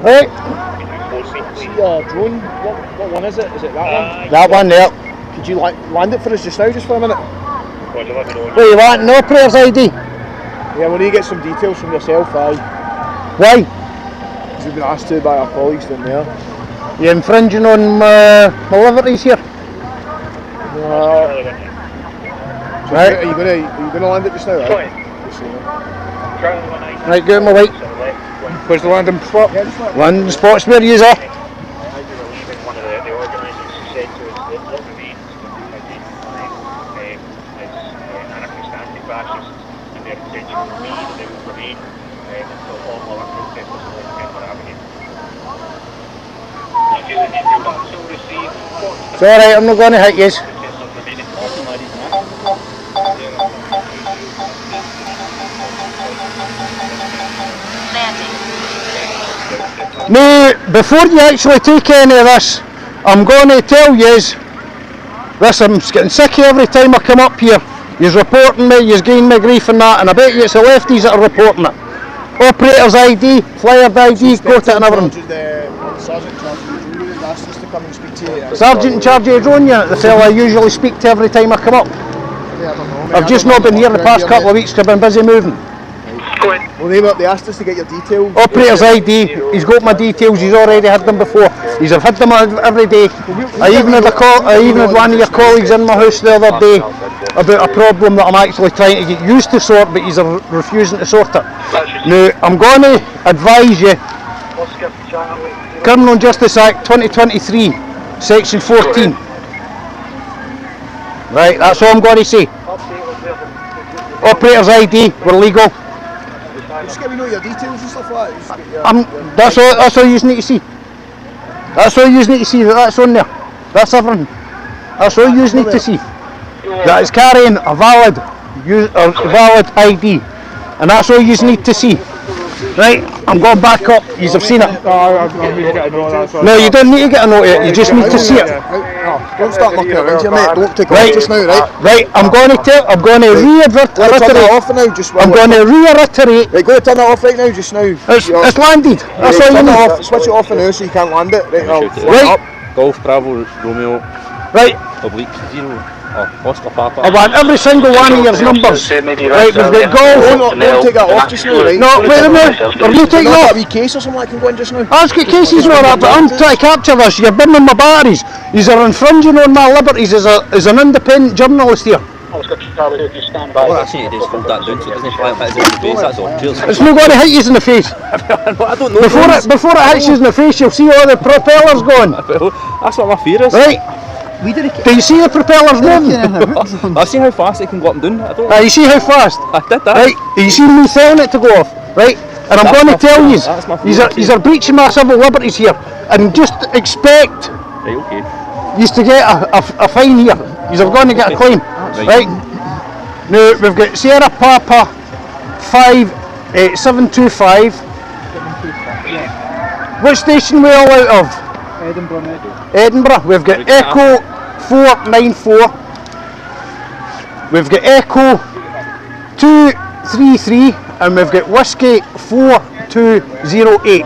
Right. See a drone, what one is it? Is it that one? That one there. Could you land it for us just now, just for a minute? What do you want? No player's ID? Yeah, we need to get some details from yourself, aye. Why? Because we've been asked to by our colleagues down there. You're infringing on my liberties here. So right. Are you gonna land it just now? Right, Right, go in my way. Where's the landing spot? Yeah, Landing spot's where you are. It's alright, I'm not going to hit you. Now, before you actually take any of this, I'm going to tell you this, I'm getting sick every time I come up here. You're reporting me, you're giving me grief and that, and I bet you it's the lefties that are reporting it. Operator's ID, flyer ID, got it and everything. Sergeant in charge of the drone unit, the fella I usually speak to every time I come up. I've just not been here the past couple of weeks because I've been busy moving. Well, they asked us to get your details. Operator's ID, he's got my details, he's already had them before. He's had them every day. I even had one of your colleagues in my house the other day about a problem that I'm actually trying to get used to sort, but he's refusing to sort it. Now, I'm going to advise you, Criminal Justice Act 2023, Section 14. Right, that's all I'm going to say. Operator's ID, we're legal. Just get me know your details and stuff like that. That's all you need to see. That's all you need to see, that's on there. That's everything. That's all you need to see. That is carrying a valid ID. And that's all you need to see. Right, I'm going back up. You've seen it. No, you don't need to get a note yet. You just need to see it. Don't start mucking around here, mate. Don't take off just now, right? Right, I'm going to reiterate. I'm going to reiterate. Right, go turn it off right now, just now. It's landed. That's all you need. Switch it off now so you can't land it. Right. Golf, Bravo, Romeo. Right. Oblique 0. Oscar Papa. I want every single one of your numbers. Right, we've got golf. Don't take that off just now, right? No, wait a minute. Are you taking off? A wee case or something that can go in just now? I've got cases and all that, but I'm trying to capture this. You're burning my batteries. You're infringing on my liberties as an independent journalist here. Well, that's it, just fold that down so it doesn't fly and hit us in the face, that's all. Cheers. It's not going to hit you in the face. I don't know. Before it hits you in the face, you'll see all the propellers going. That's what my fear is. Right. Do you see the propellers moving? I see how fast it can go up and down. I don't know. You see how fast? I did that. Right. You see me telling it to go off, right? And I'm going to tell you, you're breaching my civil liberties here, and just expect. Right. Okay. You to get a fine here. You're going to get a claim, right? Now we've got Sierra Papa 725. Which station we all out of? Edinburgh. We've got Echo 494. We've got Echo 233, and we've got Whiskey 4208.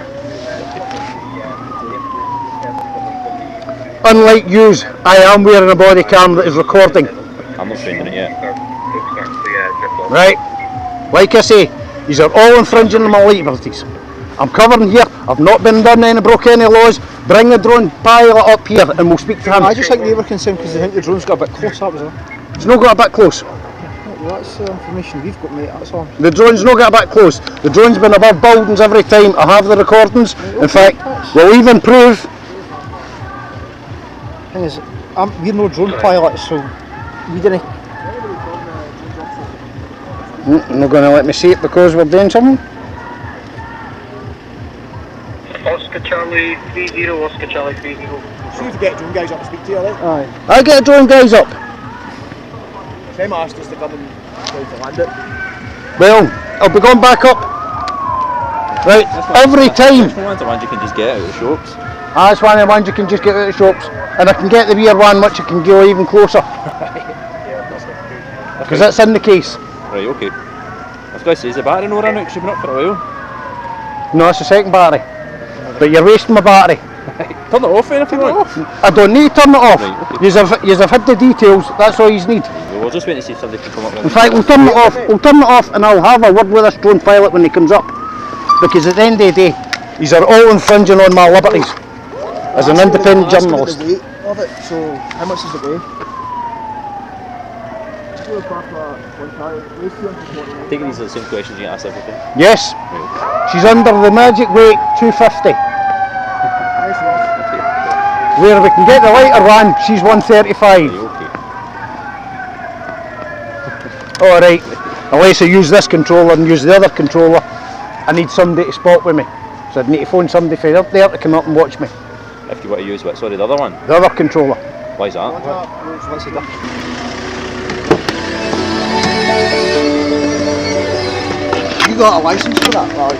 Unlike yous, I am wearing a body cam that is recording. I'm not finding it yet. Right, like I say, these are all infringing on my liberties. I'm covering here, I've not been done any, broke any laws. Bring the drone pilot up here and we'll speak to him. I just think they were concerned because they think the drone's got a bit close up, is it? It's not got a bit close. Well, that's the information we've got, mate, that's all. The drone's not got a bit close. The drone's been above buildings every time. I have the recordings. In fact, we'll even prove. The thing is, we're no drone pilots, so we didn't. You're not going to let me see it because we're doing something? Oscar Charlie 30, Oscar Charlie 30. See if you get drone guys up and speak to you, right? Aye. I get drone guys up. Them asked us to come and try to land it. Well, I'll be going back up. Right, every time. That's one of the ones you can just get out of the shops. That's one of the ones you can just get out of the shops. And I can get the rear one which I can go even closer. Because that's in the case. Right, okay. I was going to say, is the battery no run out because you've been up for a while? No, it's the second battery. but you're wasting my battery. Turn it off then if you want. I don't need to turn it off. Right, okay. Yous have had the details, that's all you need. We'll just wait to see if somebody can come up with In fact, we'll turn it off and I'll have a word with this drone pilot when he comes up. Because at the end of the day, these are all infringing on my liberties as an independent journalist. The weight of it, so how much does it weigh? I think these are the same questions you asked everything. Yes, Right. she's under the magic weight 250. Where we can get the lighter one, she's 135. Okay. Alright, unless I use this controller and use the other controller, I need somebody to spot with me. So I'd need to phone somebody from up there to come up and watch me. If you want to use what? Sorry, the other one. The other controller. Why is that? What's the difference? You got a license for that? Or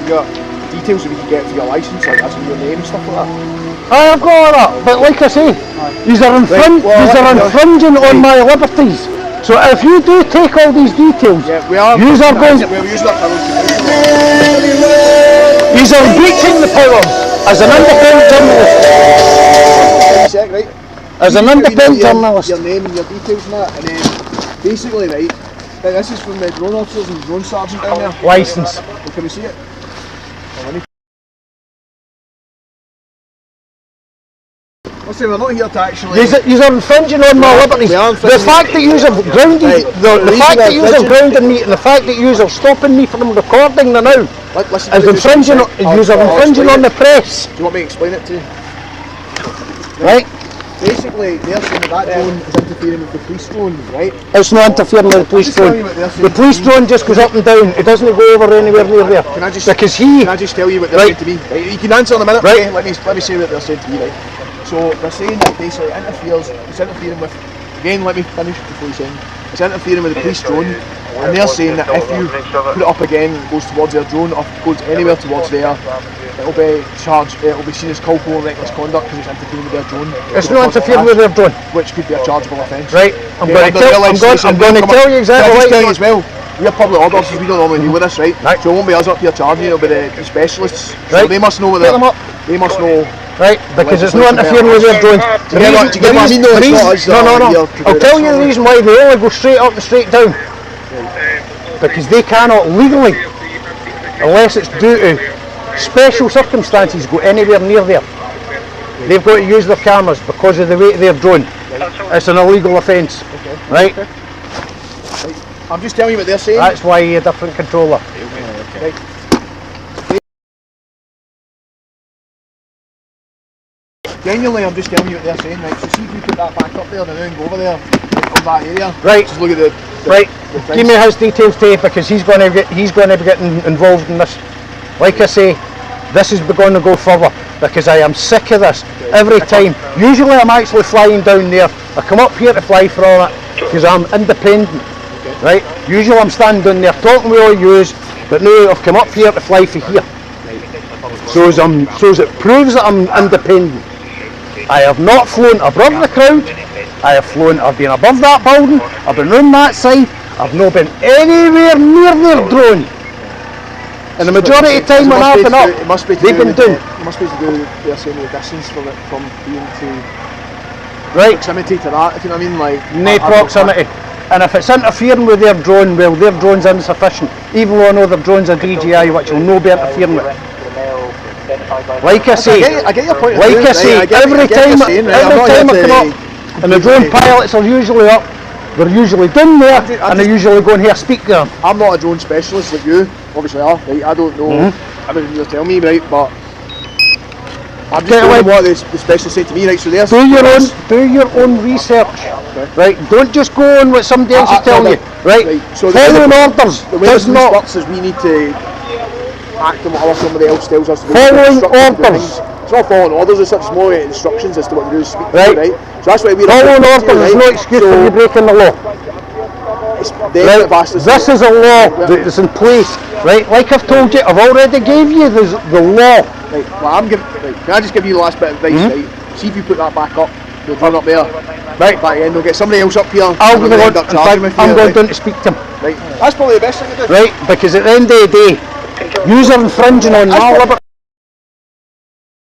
you got details that we can get for your license, like as in your name and stuff like that? I've got all that, but like I say, these are infringing on my liberties. So if you do take all these details, we are yous are going. We're using that Yous are breaching the powers as an independent journalist. right? As an independent journalist. Your name and your details and that, and then basically, right, this is from the drone officers and drone sergeant down there. License. Well, can we see it? Listen, we're not here to actually... Yous are infringing on my liberties. The fact that yous have grounded, the fact that yous have grounded me, and the fact that yous are stopping me from recording the now, is infringing. Yous are infringing on the press. Do you want me to explain it to you? Right? Basically, they're saying that drone is interfering with the police drone, right? It's not interfering with the police drone. The police drone just goes up and down. It doesn't go over anywhere near there. Can I just tell you what they're saying to me? Right? You can answer in a minute. Right. Okay? Let me say what they're saying to me. Right? So they're saying that basically it's interfering with. Again, let me finish before you say. It's interfering with the police drone, and they're saying that if you put it up again and goes towards their drone, or goes anywhere towards there, it'll be charged. It'll be seen as culpable and reckless conduct because it's interfering with their drone. It's not interfering with their drone. Which could be a chargeable offence. Right. I'm going to tell you exactly what. Tell you as well. We're public order officers, we don't normally deal with this, right? So it won't be us up here charging you, it'll be the specialists. So right. They must know what they must know. Right, because it's not interfering with their drone. Do you get what I mean though? No. I'll tell you the reason why they only go straight up and straight down. Because they cannot legally, unless it's due to special circumstances, go anywhere near there. They've got to use their cameras because of the weight of their drone. It's an illegal offence, right? I'm just telling you what they're saying. That's why you're a different controller. Right. Genuinely, I'm just telling you what they're saying, right? So see if you put that back up there and then go over there, on that area. Right. Just look at the Give me his details today because he's going to be getting involved in this. Like I say, this is going to go further because I am sick of this every time. Usually I'm actually flying down there. I come up here to fly for all that because I'm independent. Right? Usually I'm standing down there talking with all yous, but now I've come up here to fly for here. So as it proves that I'm independent. I have not flown above the crowd. I've been above that building. I've been round that side. I've not been anywhere near their drone. And the majority of the time when I've been up, they've been down. It must be to do with they're saying the distance from being to proximity to that, if you know what I mean, like no proximity. And if it's interfering with their drone, well, their drone's insufficient. Even though I know their drone's a DJI, which will no be interfering with. Like I say, I get your point. Every time I come up, and the drone pilots are usually up, they're usually down there, and they're usually going here speak to them. I'm not a drone specialist like you, obviously are, right? I don't know everything you're telling me, right? But I'm just telling what the specialists say to me, right? So they're do your own research, right? Don't just go on what somebody else is telling you, right? So following orders does not. Works is we need to act on whatever somebody else tells us to do. Following orders. It's not following orders as such, it's more instructions as to what to do to speak to you, right? So that's why we're following orders is no excuse for you breaking the law. This is a law that is in place, right? Like I've told you, I've already gave you the law. Right, well can I just give you the last bit of advice, right? See if you put that back up, you'll turn up there. Right. Back end, we'll get somebody else up here. I'm going down to speak to him. Right, that's probably the best thing to do. Right, because at the end of the day, yous are infringing on my liberty.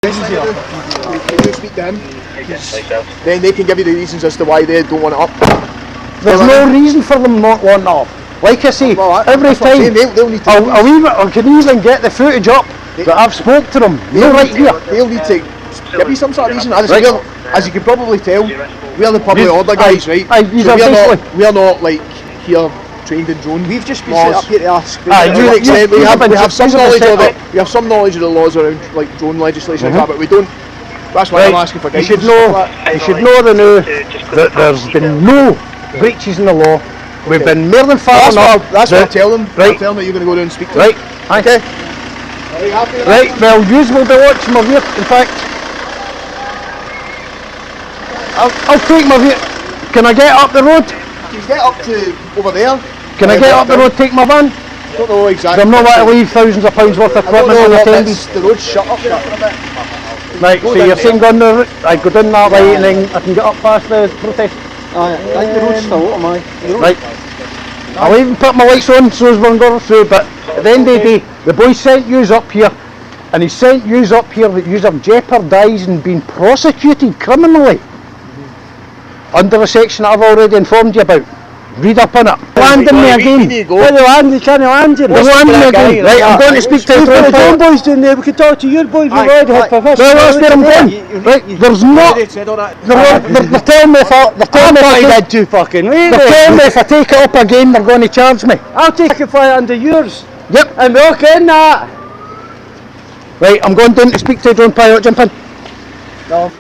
Can you speak to him? Then they can give you the reasons as to why they don't want it up. There's no reason for them not wanting it up. Like I say, every time they'll need to I can even get the footage up that I've spoke to them. They're right here. They'll need to give you some sort of reason. As you can probably tell, we're the public order guys, right? So we're not like here trained in drone. We've just been set up here to ask. We have some knowledge of it. We have some knowledge of the laws around like drone legislation, but we don't. That's why I'm asking for guidance. You should know that there's been no breaches in the law. We've been more than far enough. That's what I tell them. Right. I tell them that you're going to go down and speak to them. Right. Okay. Right. Well, yous will be watching my vehicle. In fact, I'll take my vehicle. Can I get up the road? Can you get up to over there? Can I get up the road, take my van? I don't know exactly. I'm not going to leave thousands of pounds worth of equipment unattended. The road's shut up for a bit. Right, so you're saying go down the route, I go down that way and then I can get up past the protest? I think the road's still open, Right. I'll even put my lights on so as we're going through, but at the end of the day, the boy sent yous up here, and he sent yous up here that yous have jeopardising being prosecuted criminally under a section that I've already informed you about. Read up on it. Landing me again. You can't land you. They're landing me again. Right, I'm going to speak to the drone boys down there. We can talk to your boys. We've already had permission. Well, that's where I'm going. Right, there's not. They're telling me if I take it up again, they're going to charge me. I'll take it for under yours. Yep. And we're okay in that. Right, I'm going down to speak to the drone pilot. Jump in. No.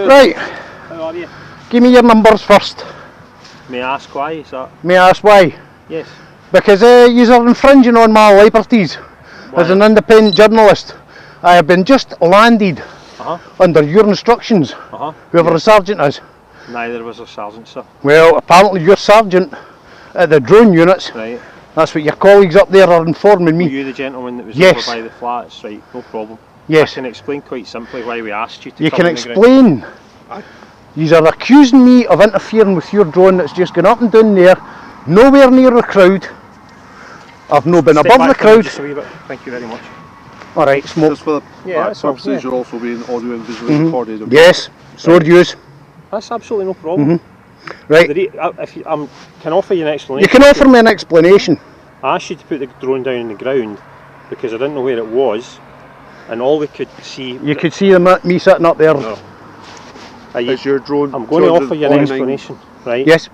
Right. How are you? Give me your numbers first. May I ask why is that? May I ask why? Yes. Because you are infringing on my liberties as an independent journalist. I have been just landed under your instructions, whoever the sergeant is. Neither was a sergeant, sir. Well, apparently your sergeant at the drone units. Right. That's what your colleagues up there are informing me. Were you the gentleman that was over by the flats? Right, no problem. Yes. I can explain quite simply why we asked you to You come can on explain. You are accusing me of interfering with your drone that's just gone up and down there, nowhere near the crowd. I've not been above the crowd. Just a wee bit. Thank you very much. Alright, smoke. Just for the purposes, you're also being audio and visually recorded. Okay? Yes, so would use. That's absolutely no problem. Right. If you, can offer you an explanation. You can offer me an explanation. I asked you to put the drone down on the ground because I didn't know where it was, and all we could see. You could see me sitting up there. No. Is your drone? I'm going to offer you an explanation, right? Yes.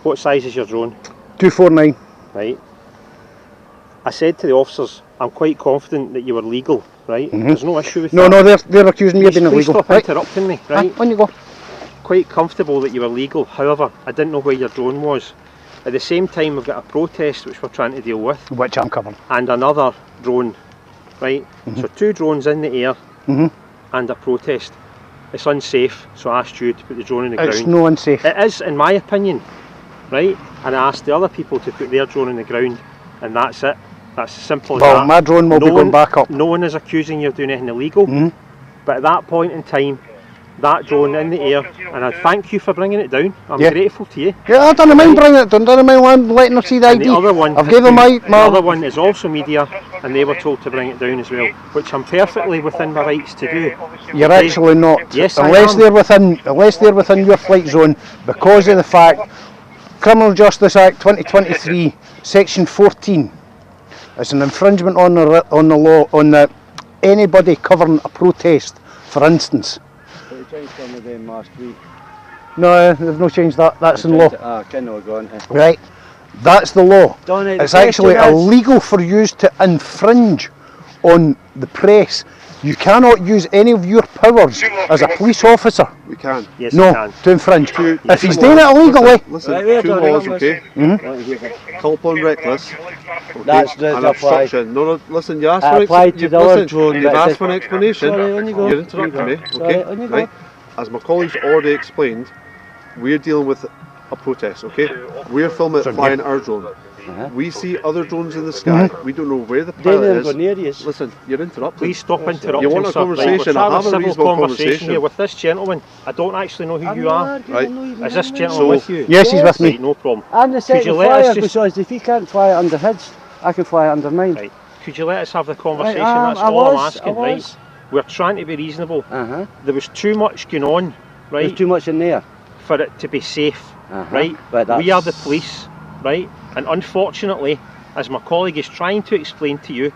What size is your drone? 249. Right. I said to the officers, I'm quite confident that you were legal, right? There's no issue with that. No, they're accusing me of being illegal. Stop interrupting me, right? On you go. Quite comfortable that you were legal. However, I didn't know where your drone was. At the same time, we've got a protest which we're trying to deal with. Which I'm covering. And another drone, right? So 2 drones in the air and a protest. It's unsafe, so I asked you to put the drone on the ground. It's no unsafe. It is, in my opinion, right? And I asked the other people to put their drone on the ground, and that's it. That's as simple as that. Well, my drone will be going back up. No one is accusing you of doing anything illegal, but at that point in time, that drone in the air, and I thank you for bringing it down. I'm grateful to you. Yeah, I don't mind bringing it down. I don't mind letting them see the ID. The other one, I've given my the other one is also media, and they were told to bring it down as well, which I'm perfectly within my rights to do. You're actually not. Yes, unless I am. unless they're within your flight zone, because of the fact Criminal Justice Act 2023, Section 14. It's an infringement on the law on anybody covering a protest, for instance. But they changed some of them last week. No, they've not changed that. That's in law. Right. That's the law. It's actually illegal for you to infringe on the press. You cannot use any of your powers as a police officer. We can. Yes, no, you can. to infringe. If he's doing it illegally. Listen, 2 laws, okay? Culp on reckless. Okay? That's the and obstruction. No, listen, you asked you've asked for an explanation. You're interrupting me, okay? Right? As my colleagues already explained, we're dealing with a protest, okay? We're filming it flying our drone. We see other drones in the sky. We don't know where the They pilot never is. go near you. Listen, you're interrupting. Please stop interrupting. You want a sir. conversation? We're I'll trying have a civil reasonable conversation conversation. here with this gentleman. I don't actually know who you are. Right. Is this gentleman with you? Yes, he's with me. Right, no problem. I'm the Could second you let us flyer just- because if he can't fly it under his, I can fly it under mine. Right. Could you let us have the conversation? Right, That's I all I'm was, asking, I right? was. We're trying to be reasonable. Uh-huh. There was too much going on, There's right, too much in there. for it to be safe, Uh-huh. right? But We are the that's- police, right? And unfortunately, as my colleague is trying to explain to you,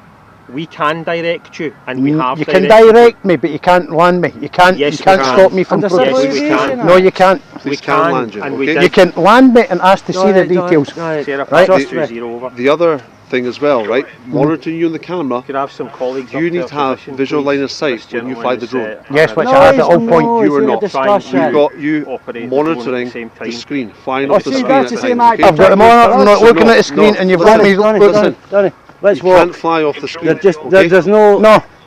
we can direct you, and we have You can directed direct me, but you can't land me. You can't. Yes, you we can't can. stop me from Under progressing. civil we aviation, can. No, you can't. We Please can land you, and we okay? did. You can land me and ask to see the Don't- details. don't- Sarah, Right. trust The- 20 over. The other thing as well, right? Monitoring you on the camera. Could I have some colleagues You up need there to have position, visual please? line of sight This when you gentleman fly the is, drone. Yes, which No, I had at it's all point. no, You were it's a not. discussion. You've got you Operate the monitoring drone at the same the time. screen, flying Oh, off the see, screen. that's the at same times, okay? I've got them on. I'm not looking No, at the screen, no, and you've listen, got me. Donny, Donny, let's You walk. can't fly off the screen. okay?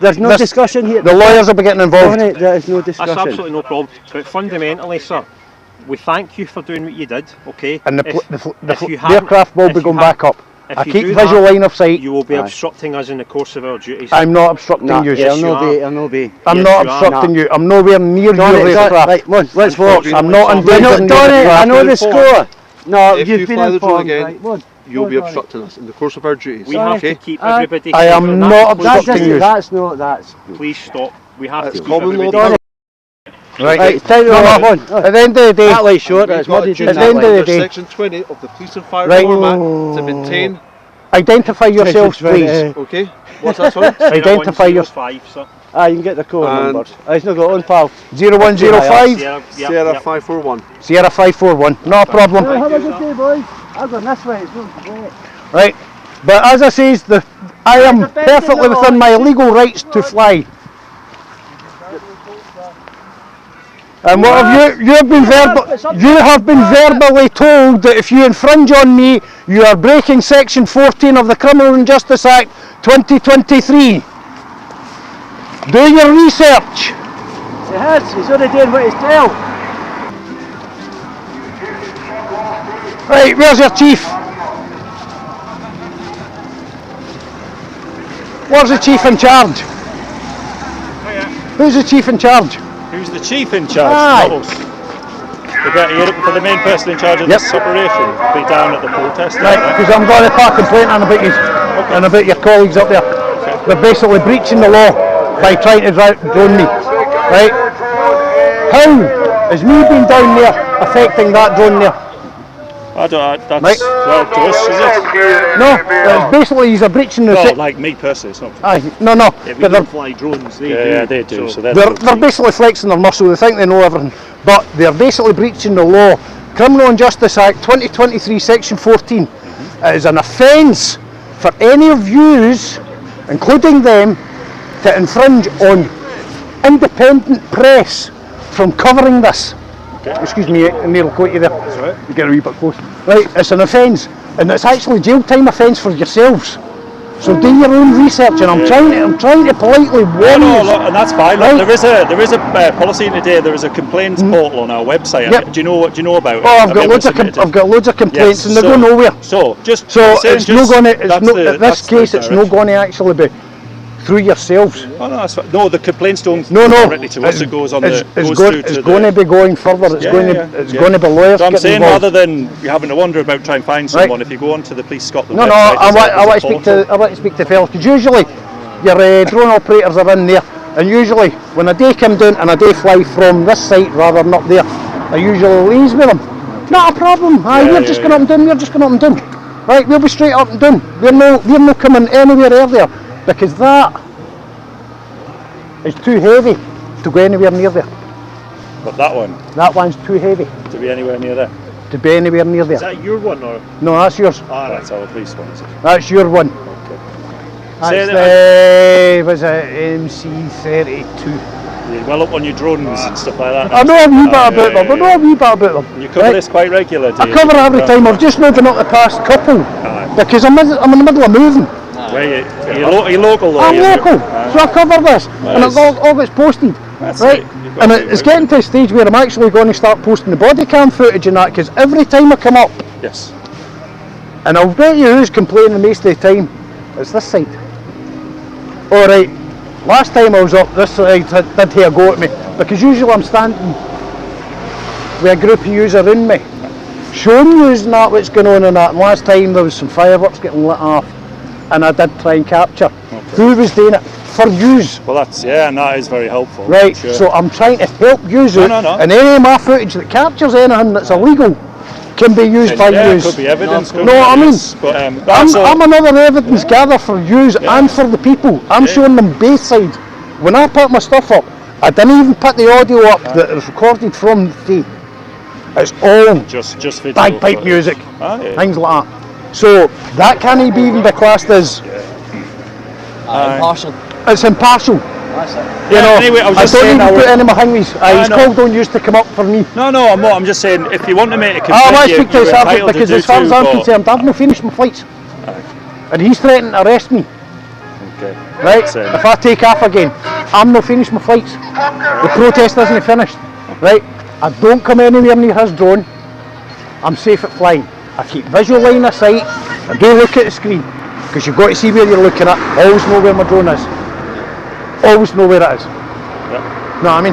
There's no this- discussion here. The lawyers will be getting involved. Donny, there is no That's discussion. absolutely no problem. But fundamentally, sir, we thank you for doing what you did, okay? And If- if you the haven't- aircraft will if be you going have- back up. if I you keep do visual that, line of sight. You will be Aye. obstructing us in the course of our duties. I'm not obstructing Nah, you. yes, I'll you no are. be. I'll no be. I'm Yes, not you are. obstructing you. I'm nowhere near Donny, your Donny, aircraft. right, come on, let's walk. I'm not Donny, endangering your Donny, I aircraft. know the score. No, If you've you been fly the drone informed. again, Right, come on. You'll be Donny. obstructing us in the course of our duties. We have okay? to keep Aye. everybody I safe, am and not that includes obstructing you. you. That's no, that's. Please stop. We have That's to keep common law. everybody Right. Right, time to No, move no. on. At the end of the day, That light's short, We've it's got a muddy duty doing At the end that of light. the under day. Section 20 of the Police and Fire Right. Reform Act to maintain. identify yourselves, please. Okay? What's that, sorry? Identify your 5, sir. Ah, you can get the code And- numbers. He's not got on, pal. 0105 Sierra, Sierra 541. Sierra 541. No problem. Have a good day, boys. I've gone this way. It's not great. Right. But as I says, I am perfectly within my legal rights to fly. And what have you have been verbally told that if you infringe on me, you are breaking section 14 of the Criminal and Justice Act 2023. Do your research. He has. He's only doing what he's told. Right, where's your chief? Where's the chief in charge? Who's the chief in charge? Who's the chief in charge? Aye. Not us. You're looking for the main person in charge of Yep. this operation. Be down at the protest. Right, because I'm going to file a complaint on about you and about your colleagues up there. They're basically breaching the law by trying to drone me. Right? How is me being down there affecting that drone there? I don't. That's Right. well to us, is it? No, it's basically he's a breaching the. Well, like me personally, it's not. Aye, no, Yeah, but we they're, don't fly drones. They do. Yeah, they do. So they're basically flexing their muscle. They think they know everything, but they're basically breaching the law. Criminal and Justice Act 2023, Section 14. It is an offence for any of yous, including them, to infringe on independent press from covering this. Excuse me, Neil, I'll quote you there. That's right. You get a wee bit close. Right, it's an offence, and it's actually jail time offence for yourselves. So do your own research, and I'm trying to politely warn No, you. look, and that's fine. Right. Look, there is a policy today. There is a complaints portal on our website. Yep. Do you know about it? Oh, I've Have got you loads ever of submitted? I've got loads of complaints, Yes, and they go nowhere. So just So saying, it's not going to. It's that's not the- in this that's the case. It's not direction. going to actually be through yourselves. Oh, no, that's fine. No, the complaints don't No, go no. directly to us. It goes on it's, the. it's goes going. through It's to going the, to be going further. It's Yeah, going to. yeah, It's yeah. going to be lawyers So I'm getting saying, involved. rather than you having to wonder about trying to find someone, if you go onto the Police Scotland No, no. website, I there's want a to speak portal. to. I want to speak to fellas, because usually your drone operators are in there, and usually when a day come down and a day fly from this site rather than up there, I usually liaise with them. Not a problem. Aye, we're just going up and down. We're just going up and down. Right, we'll be straight up and down. We're no coming anywhere earlier, because that is too heavy to go anywhere near there. But that one, That one's too heavy to be anywhere near there. to be anywhere near there. Is that your one or? No, that's yours. That's our police one. Is it? That's your one. Say That's that- was it MC32. You're well up on your drones and stuff like that. I know a wee bit Ah, about them. I know a wee bit about them. You cover Right? this quite regular, do I you? cover it every time. I've just not been up the past couple because I'm in the middle of moving. Where you're local though. I'm you're- local, so I cover this, and it all gets posted. That's Right, it. You've got and to do it's it. getting to a stage where I'm actually going to start posting the body cam footage and that, because every time I come up, Yes. And I'll bet you who's complaining most of the time. It's this side. Alright, last time I was up, this side did have a go at me. Because usually I'm standing with a group of yous around me, showing yous and that what's going on and that. And last time there was some fireworks getting lit off, and I did try and capture who was doing it for yous. Well, that's, yeah, and that is very helpful. Right, sure. so I'm trying to help yous out, and any of my footage that captures anything that's illegal can be used by yous. Could be evidence. No, I mean, but, I'm another evidence gather for yous and for the people. I'm showing them both sides. When I put my stuff up, I didn't even put the audio up that it was recorded from the day. It's all just video bagpipe music, things like that. So that can't even be classed as Impartial. It's impartial. That's it. You know, anyway, I was just don't saying even put any of my hungries. His call don't used to come up for me. No, I'm not. I'm just saying, if you want to make a complaint, I want to speak to the sergeant entitled because to as far as I'm but- concerned, I've not finished my flights. And he's threatening to arrest me. Okay. Right? So- If I take off again, I'm not finished my flights. The protest isn't finished. Right? I don't come anywhere near his drone. I'm safe at flying. I keep visual line of sight. I do look at the screen because you've got to see where you're looking at. Always know where my drone is. Always know where it is. Yeah. Know what I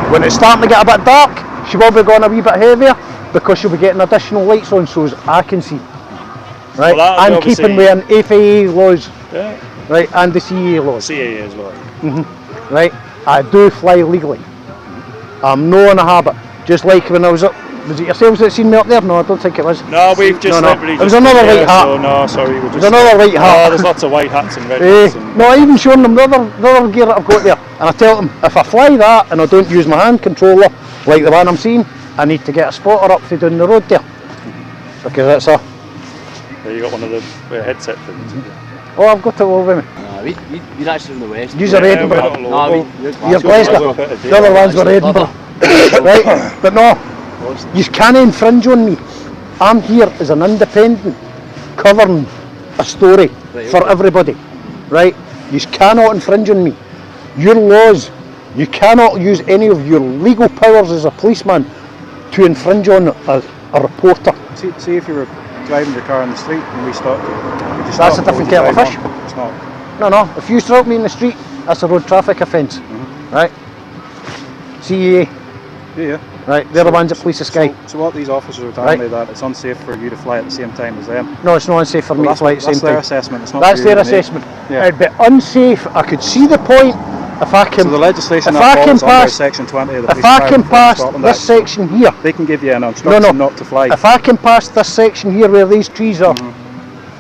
mean? When it's starting to get a bit dark, she will be going a wee bit heavier because she'll be getting additional lights on so as I can see. Right? Well, and obviously- keeping within FAA laws. Yeah. Right? And the CAA laws. CAA as well. Right? I do fly legally. I'm no in a habit. Just like when I was up, was it yourselves that seen me up there? No, I don't think it was. No, we've just No. literally It was just another been white here, hat. So no, sorry, we're just. There's another white hat. Oh, there's lots of white hats and red hats. And, No, I even shown them the other gear that I've got there. And I tell them, if I fly that and I don't use my hand controller, like the one I'm seeing, I need to get a spotter up to down the road there. Because it's a... yeah, you got one of the headset things. Oh, I've got it all with me. We're actually from the west. Use are Edinburgh. we're not local. You're Glasgow. The other ones were Edinburgh. Right? But no, you can't infringe on me. I'm here as an independent, covering a story for everybody. Right? You cannot infringe on me. Your laws, you cannot use any of your legal powers as a policeman to infringe on a reporter. See if you were driving your car in the street and we stopped you. Would you That's stop a different and kettle of drive fish. on? It's not. No, if you stop me in the street, that's a road traffic offence. Right? CEA. Yeah. Right, they're the ones that police the sky. So what these officers are telling me that it's unsafe for you to fly at the same time as them. No, it's not unsafe for me to fly at the same That's their time. assessment. It's not That's for you their to make. assessment. Yeah. It'd be unsafe. I could see the point if I can. So the legislation if that I can falls under pass, Section 20 of the if Police I Fire can Reform pass Scotland this Act, section here, they can give you an instruction not to fly. If I can pass this section here where these trees are,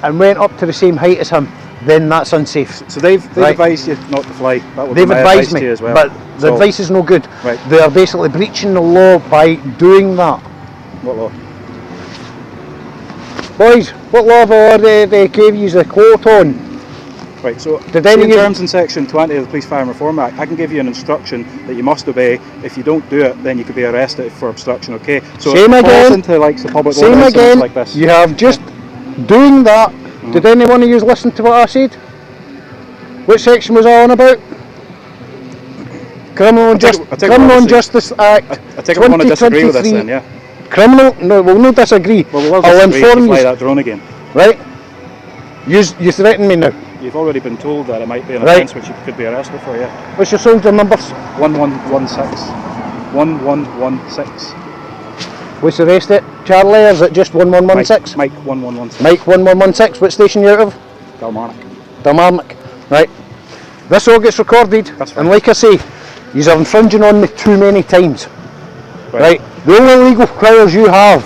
and went up to the same height as him, then that's unsafe. So they've Right. advised you not to fly. That would They've be my advised advice to me, you as well. but the So, advice is no good. Right. They are basically breaching the law by doing that. What law? Boys, what law have I already gave you the quote on? Right, so Did any in of you- terms in Section 20 of the Police Fire and Reform Act, I can give you an instruction that you must obey. If you don't do it, then you could be arrested for obstruction, okay? So Same it falls again. into like the public Same order incidents again, like this. you have just doing that. Did any one of you listen to what I said? Which section was I on about? Criminal I take it Criminal obviously- Justice Act I take it we want to disagree with this then, yeah? Criminal, no, we'll not disagree. Well, we'll I'll disagree if inform you fly you, that drone again. right? You threaten me now. You've already been told that it might be an Right. offence which you could be arrested for, yeah. What's your soldier numbers? 1116. 1116. What's the rest of it? Charlie, is it just 1116? Mike 1116. Mike 1116, what station you out of? Dalmarnock. Dalmarnock. Right. This all gets recorded, That's fine. and like I say, you're infringing on me too many times. Right. The only legal powers you have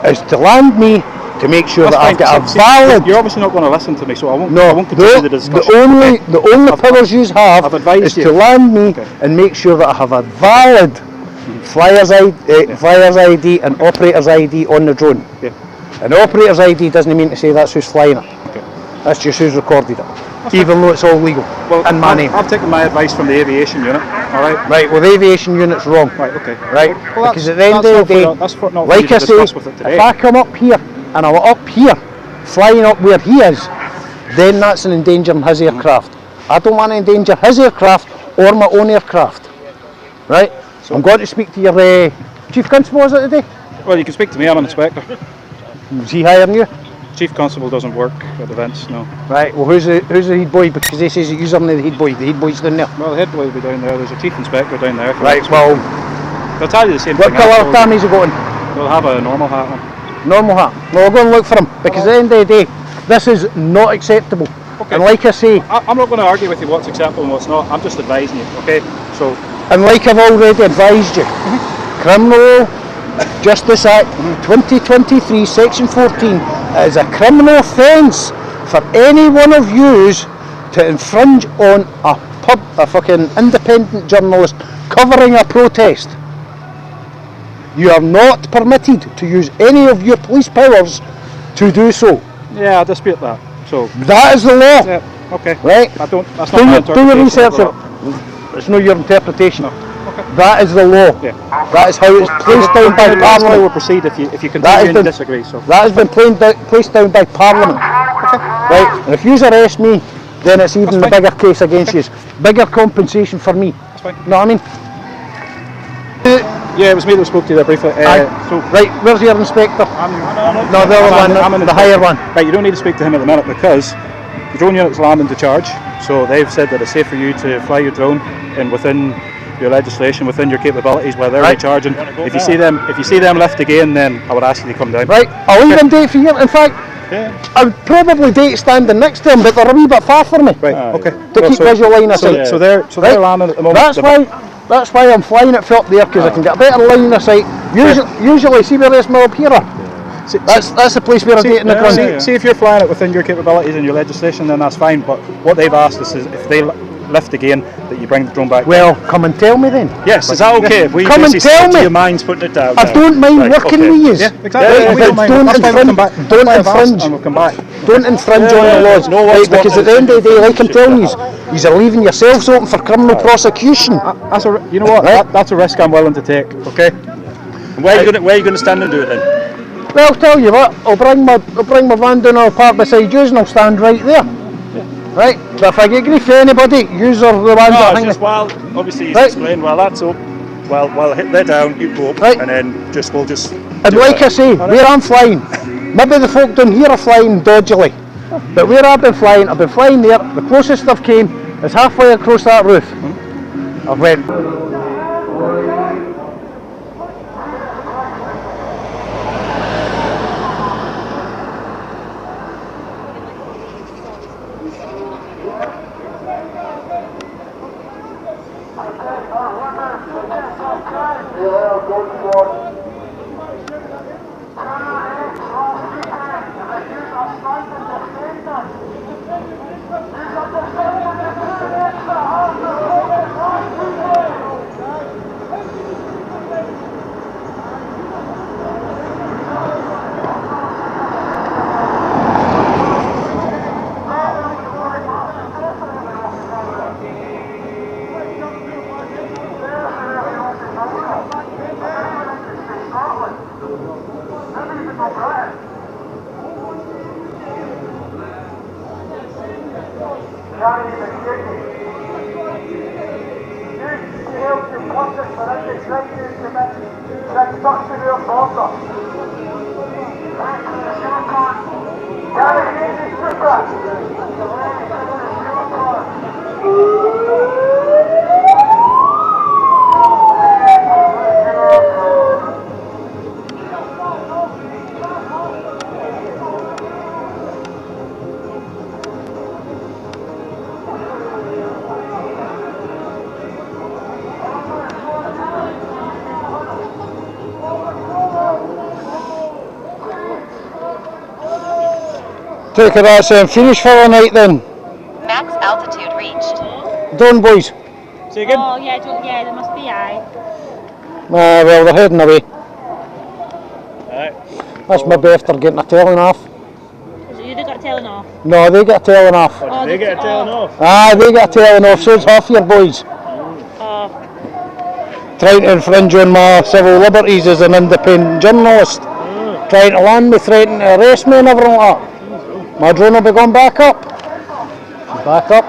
is to land me to make sure That's that I've fine. got a See, valid. You're obviously not going to listen to me, so I won't No, continue the discussion. the only powers you have I've advised is you. to land me Okay. and make sure that I have a valid flyer's ID and operator's ID on the drone. Yeah. And the operator's ID doesn't mean to say that's who's flying it. Okay. That's just who's recorded it. Even though it's all legal. Well, and my name. I've taken my advice from the aviation unit, alright? Right, well the aviation unit's wrong. Right, okay. Right? Well, Because at the end that's of not the day, for- that's for- not for like you to I say, discuss with it today. if I come up here and I'm up here, flying up where he is, then that's an endangering his aircraft. I don't want to endanger his aircraft or my own aircraft. Right? So I'm going to speak to your Chief Constable, is it today? Well, you can speak to me, I'm an inspector. Is he hiring you? Chief Constable doesn't work at events, no. Right, well who's the head boy? Because he says that you're the head boy. The head boy's down there. Well, the head boy will be down there. There's a chief inspector down there. Right, well, they'll tell you the same what thing. colour tam is he got on? They'll have a normal hat on. Normal hat. Well, we'll go and look for him, because at the end of the day, this is not acceptable. Okay. And like I say... I'm not going to argue with you what's acceptable and what's not. I'm just advising you, okay? So... And like I've already advised you, Criminal Justice Act 2023, Section 14, it is a criminal offence for any one of yous to infringe on a fucking independent journalist covering a protest. You are not permitted to use any of your police powers to do so. Yeah, I dispute that. So that is the law. Yeah, okay. Right? That's not my interpretation. Do your research. It's not your interpretation. No. Okay. That is the law. Yeah. That is how it's placed down by That's how Parliament. we'll proceed if you continue to disagree. So that has been placed down by Parliament. Okay. Right? And if you arrest me, then it's even a bigger case against you. Bigger compensation for me. That's fine. You know what I mean? Yeah, it was me that spoke to you there briefly. So right, where's your inspector? No, the other one, the higher one. Right, you don't need to speak to him at the minute because the drone unit's landing to charge. So they've said that it's safe for you to fly your drone and within your legislation, within your capabilities, where they're recharging. If you see them lift again, then I would ask you to come down. Right, I'll even date for you. In fact, I would probably date standing next to them, but they're a wee bit far for me. Right, okay. To keep visual line of sight. So they're landing at the moment. That's why I'm flying it up there, because I can get a better line of sight. Usually, see where this up here. That's the place where I'm dating the gun. See if you're flying it within your capabilities and your legislation, then that's fine. But what they've asked us is if they lift again, that you bring the drone back. Well, come and tell me then. Yes, is that okay? If we come and tell me. Your mind's putting it down. I don't mind working with you. Yeah, exactly. Don't infringe. And we'll come back. Don't infringe on the laws. Right, because at the end of the day, like I'm telling you, you're leaving yourselves open for criminal prosecution. You know what? That's a risk I'm willing to take. Okay. Where are you going to stand and do it then? Well, I'll tell you what. I'll bring my van down. I'll park beside you, and I'll stand right there. Right, but if I get grief for anybody, yous are the ones that hang. Well, obviously he's explained, well that's up, well they're down, you go up, and then we'll just... And like I say, where I'm flying, maybe the folk down here are flying dodgily, but where I've been flying there, the closest I've came is halfway across that roof. I've went... Take it as finished for the night then. Max altitude reached. Done, boys. Say again? Oh yeah, there must be Well, they're heading away. Alright. That's maybe after getting a telling off. So you got telling off? No, they get a telling off. Oh, they get a telling off? They get a telling off, so it's half your boys. Trying to infringe on my civil liberties as an independent journalist. Trying to land me, threatening to arrest me and everything like that. My drone will be going back up. Back up.